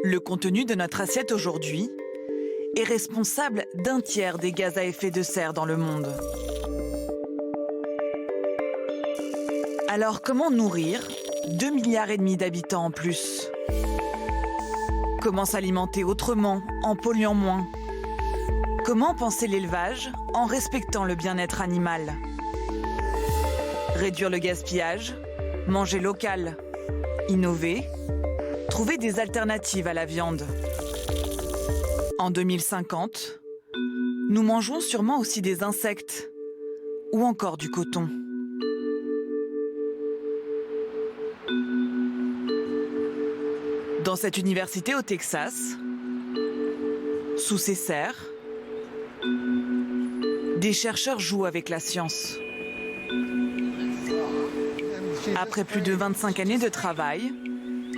Le contenu de notre assiette aujourd'hui est responsable d'un tiers des gaz à effet de serre dans le monde. Alors comment nourrir 2,5 milliards d'habitants en plus? Comment s'alimenter autrement, en polluant moins? Comment penser l'élevage en respectant le bien-être animal? Réduire le gaspillage, manger local, innover, trouver des alternatives à la viande. En 2050, nous mangerons sûrement aussi des insectes ou encore du coton. Dans cette université au Texas, sous ses serres, des chercheurs jouent avec la science. Après plus de 25 années de travail,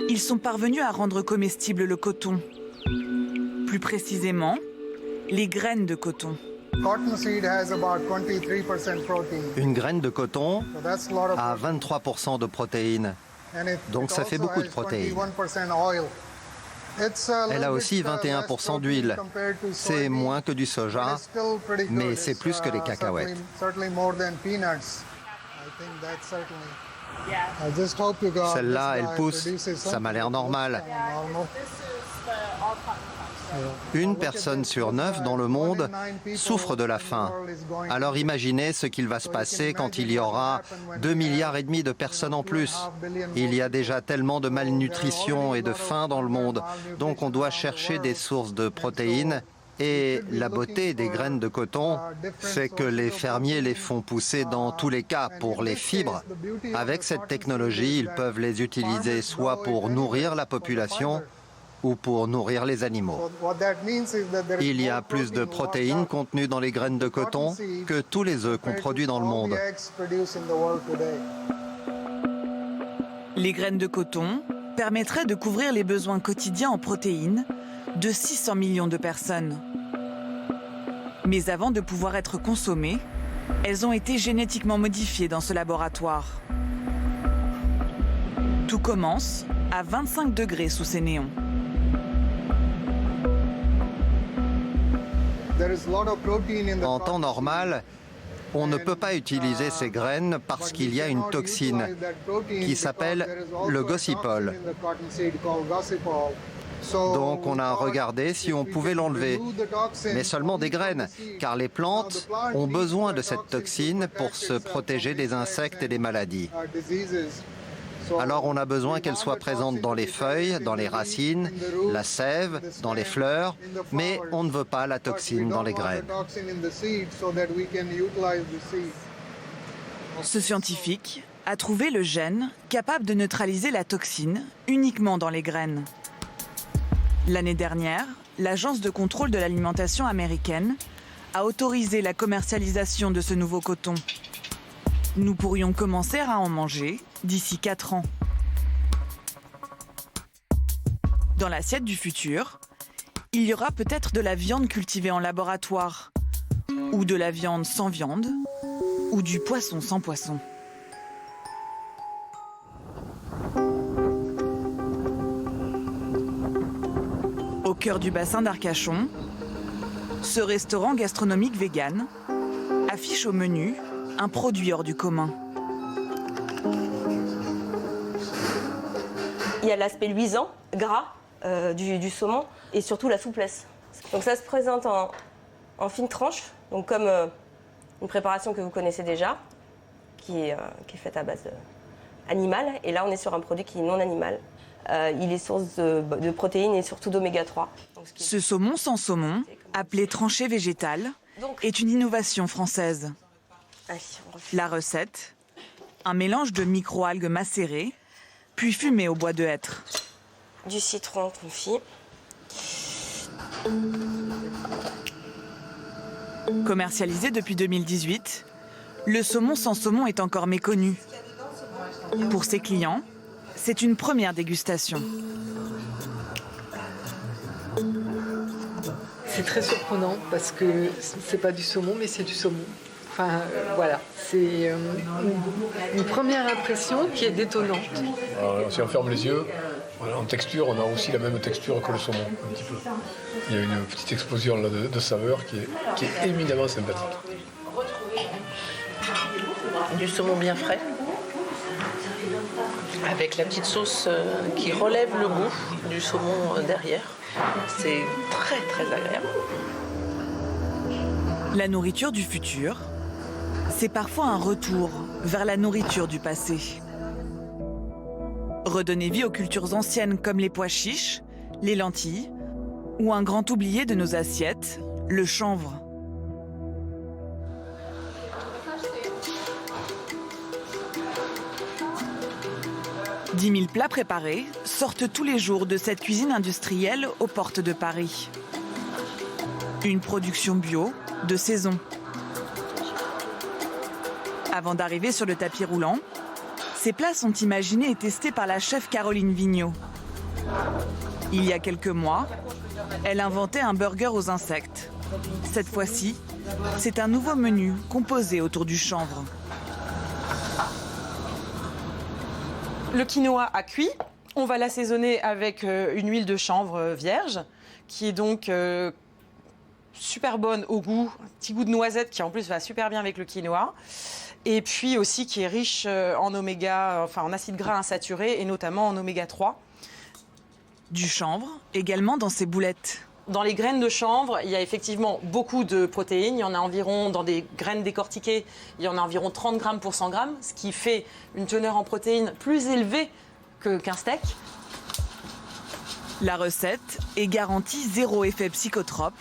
ils sont parvenus à rendre comestible le coton. Plus précisément, les graines de coton. Une graine de coton a 23% de protéines, donc ça fait beaucoup de protéines. Elle a aussi 21% d'huile. C'est moins que du soja, mais c'est plus que les cacahuètes. Celle-là, elle pousse. Ça m'a l'air normal. Une personne sur 9 dans le monde souffre de la faim. Alors imaginez ce qu'il va se passer quand il y aura 2,5 milliards de personnes en plus. Il y a déjà tellement de malnutrition et de faim dans le monde. Donc on doit chercher des sources de protéines. Et la beauté des graines de coton, c'est que les fermiers les font pousser dans tous les cas pour les fibres. Avec cette technologie, ils peuvent les utiliser soit pour nourrir la population ou pour nourrir les animaux. Il y a plus de protéines contenues dans les graines de coton que tous les œufs qu'on produit dans le monde. Les graines de coton permettraient de couvrir les besoins quotidiens en protéines de 600 millions de personnes. Mais avant de pouvoir être consommées, elles ont été génétiquement modifiées dans ce laboratoire. Tout commence à 25 degrés sous ces néons. En temps normal, on ne peut pas utiliser ces graines parce qu'il y a une toxine qui s'appelle le gossypol. Donc on a regardé si on pouvait l'enlever, mais seulement des graines, car les plantes ont besoin de cette toxine pour se protéger des insectes et des maladies. Alors on a besoin qu'elle soit présente dans les feuilles, dans les racines, la sève, dans les fleurs, mais on ne veut pas la toxine dans les graines. Ce scientifique a trouvé le gène capable de neutraliser la toxine uniquement dans les graines. L'année dernière, l'Agence de contrôle de l'alimentation américaine a autorisé la commercialisation de ce nouveau coton. Nous pourrions commencer à en manger d'ici 4 ans. Dans l'assiette du futur, il y aura peut-être de la viande cultivée en laboratoire, ou de la viande sans viande, ou du poisson sans poisson. Au cœur du bassin d'Arcachon, ce restaurant gastronomique vegan affiche au menu un produit hors du commun. Il y a l'aspect luisant, gras du saumon et surtout la souplesse. Donc ça se présente en fines tranches, donc comme une préparation que vous connaissez déjà, qui est faite à base animale. Et là, on est sur un produit qui est non animal. Il est source de protéines et surtout d'oméga 3. Ce saumon sans saumon, appelé tranché végétal, est une innovation française. La recette, un mélange de micro-algues macérées, puis fumées au bois de hêtre. Du citron confit. Commercialisé depuis 2018, le saumon sans saumon est encore méconnu. Pour ses clients, c'est une première dégustation. C'est très surprenant parce que c'est pas du saumon, mais c'est du saumon. Enfin, voilà, c'est une première impression qui est détonnante. Alors, si on ferme les yeux, Voilà, en texture, on a aussi la même texture que le saumon, un petit peu. Il y a une petite explosion là, de saveurs qui est éminemment sympathique. Du saumon bien frais, avec la petite sauce qui relève le goût du saumon derrière. C'est très très agréable. La nourriture du futur, c'est parfois un retour vers la nourriture du passé. Redonner vie aux cultures anciennes comme les pois chiches, les lentilles ou un grand oublié de nos assiettes, le chanvre. « 10 000 plats préparés sortent tous les jours de cette cuisine industrielle aux portes de Paris. Une production bio de saison. Avant d'arriver sur le tapis roulant, ces plats sont imaginés et testés par la chef Caroline Vigneault. Il y a quelques mois, elle inventait un burger aux insectes. Cette fois-ci, c'est un nouveau menu composé autour du chanvre. Le quinoa a cuit. On va l'assaisonner avec une huile de chanvre vierge, qui est donc super bonne au goût, un petit goût de noisette qui en plus va super bien avec le quinoa. Et puis aussi qui est riche en en acides gras insaturés et notamment en oméga 3. Du chanvre également dans ces boulettes. Dans les graines de chanvre, il y a effectivement beaucoup de protéines. Il y en a environ, dans des graines décortiquées, il y en a environ 30 grammes pour 100 grammes, ce qui fait une teneur en protéines plus élevée qu'un steak. La recette est garantie zéro effet psychotrope,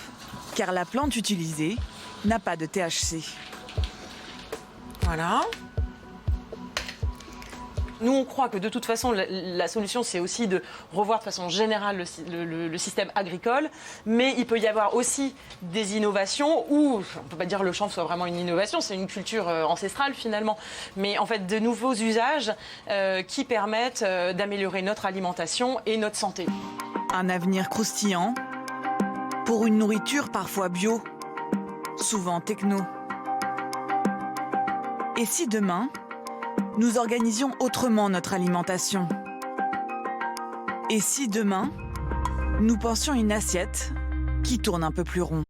car la plante utilisée n'a pas de THC. Voilà. Nous, on croit que de toute façon, la solution, c'est aussi de revoir de façon générale le système agricole. Mais il peut y avoir aussi des innovations où, on ne peut pas dire que le chanvre soit vraiment une innovation, c'est une culture ancestrale finalement. Mais en fait, de nouveaux usages qui permettent d'améliorer notre alimentation et notre santé. Un avenir croustillant pour une nourriture parfois bio, souvent techno. Et si demain, nous organisions autrement notre alimentation? Et si demain, nous pensions une assiette qui tourne un peu plus rond?